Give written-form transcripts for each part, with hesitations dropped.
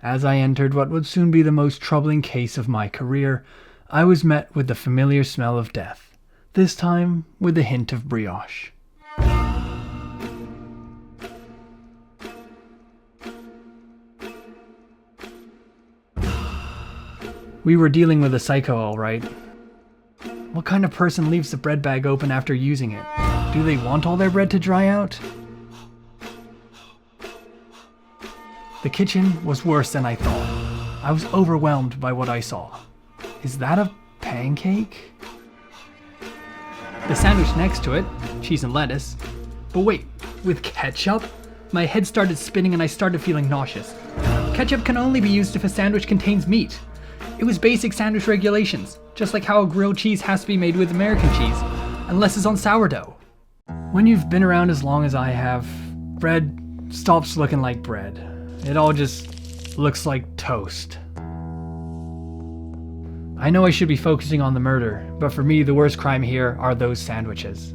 As I entered what would soon be the most troubling case of my career, I was met with the familiar smell of death, this time with a hint of brioche. We were dealing with a psycho, all right. What kind of person leaves the bread bag open after using it? Do they want all their bread to dry out? The kitchen was worse than I thought. I was overwhelmed by what I saw. Is that a pancake? The sandwich next to it, cheese and lettuce. But wait, with ketchup? My head started spinning and I started feeling nauseous. Ketchup can only be used if a sandwich contains meat. It was basic sandwich regulations, just like how a grilled cheese has to be made with American cheese, unless it's on sourdough. When you've been around as long as I have, bread stops looking like bread. It all just looks like toast. I know I should be focusing on the murder, but for me the worst crime here are those sandwiches.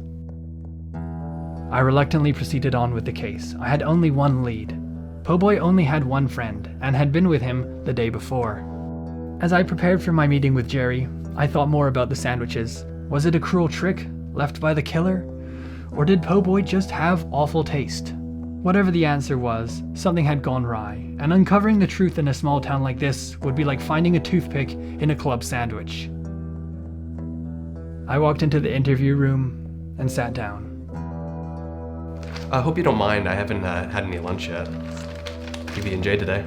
I reluctantly proceeded on with the case. I had only one lead. Po' Boy only had one friend, and had been with him the day before. As I prepared for my meeting with Jerry, I thought more about the sandwiches. Was it a cruel trick left by the killer? Or did Po' Boy just have awful taste? Whatever the answer was, something had gone awry, and uncovering the truth in a small town like this would be like finding a toothpick in a club sandwich. I walked into the interview room and sat down. I hope you don't mind, I haven't had any lunch yet. PB&J today.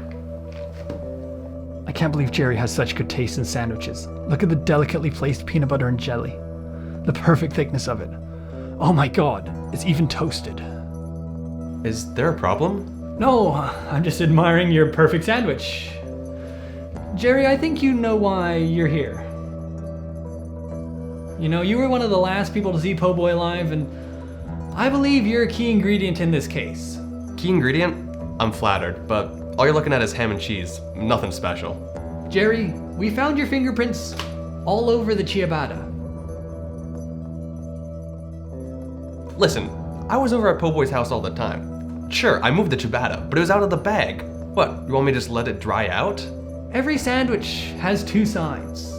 I can't believe Jerry has such good taste in sandwiches. Look at the delicately placed peanut butter and jelly. The perfect thickness of it. Oh my god, it's even toasted. Is there a problem? No, I'm just admiring your perfect sandwich. Jerry, I think you know why you're here. You know, you were one of the last people to see Po' Boy alive, and I believe you're a key ingredient in this case. Key ingredient? I'm flattered, but all you're looking at is ham and cheese. Nothing special. Jerry, we found your fingerprints all over the ciabatta. Listen, I was over at Po' Boy's house all the time. Sure, I moved the ciabatta, but it was out of the bag. What, you want me to just let it dry out? Every sandwich has two sides.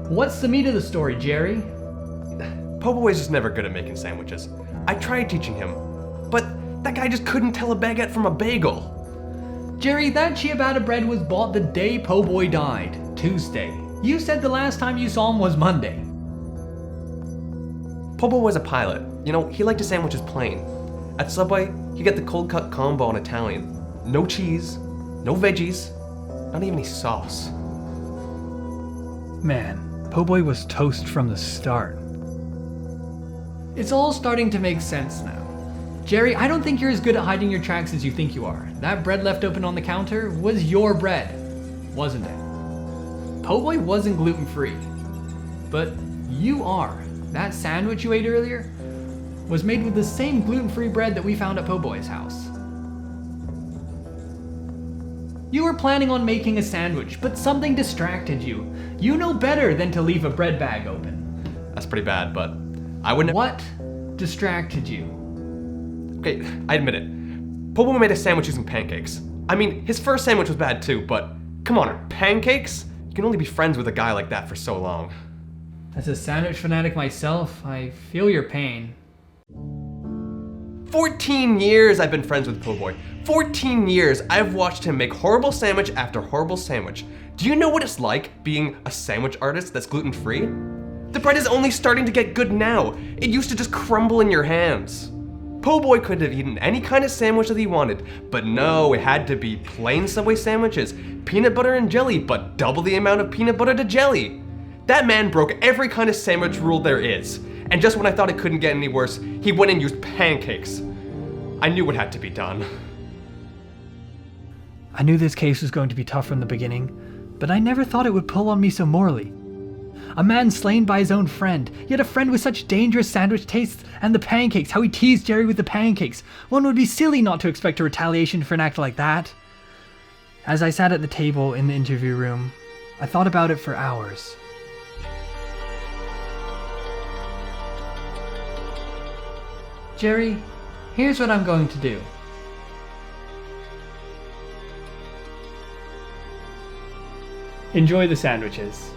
What's the meat of the story, Jerry? Po' Boy's just never good at making sandwiches. I tried teaching him, but that guy just couldn't tell a baguette from a bagel. Jerry, that ciabatta bread was bought the day Po' Boy died, Tuesday. You said the last time you saw him was Monday. Po' Boy was a pilot. You know, he liked his sandwiches plain. At Subway, you get the cold cut combo on Italian. No cheese, no veggies, not even any sauce. Man, Po' Boy was toast from the start. It's all starting to make sense now. Jerry, I don't think you're as good at hiding your tracks as you think you are. That bread left open on the counter was your bread, wasn't it? Po' Boy wasn't gluten-free, but you are. That sandwich you ate earlier was made with the same gluten-free bread that we found at Po' Boy's house. You were planning on making a sandwich, but something distracted you. You know better than to leave a bread bag open. That's pretty bad, but I wouldn't. What distracted you? Okay, I admit it. Po' Boy made a sandwich using pancakes. I mean, his first sandwich was bad too, but come on, pancakes? You can only be friends with a guy like that for so long. As a sandwich fanatic myself, I feel your pain. 14 years I've been friends with Po' Boy. 14 years I've watched him make horrible sandwich after horrible sandwich. Do you know what it's like being a sandwich artist that's gluten-free? The bread is only starting to get good now. It used to just crumble in your hands. Po' Boy could have eaten any kind of sandwich that he wanted, but no, it had to be plain Subway sandwiches, peanut butter and jelly, but double the amount of peanut butter to jelly. That man broke every kind of sandwich rule there is, and just when I thought it couldn't get any worse, he went and used pancakes. I knew what had to be done. I knew this case was going to be tough from the beginning, but I never thought it would pull on me so morally. A man slain by his own friend, yet a friend with such dangerous sandwich tastes, and the pancakes, how he teased Jerry with the pancakes. One would be silly not to expect a retaliation for an act like that. As I sat at the table in the interview room, I thought about it for hours. Jerry, here's what I'm going to do. Enjoy the sandwiches.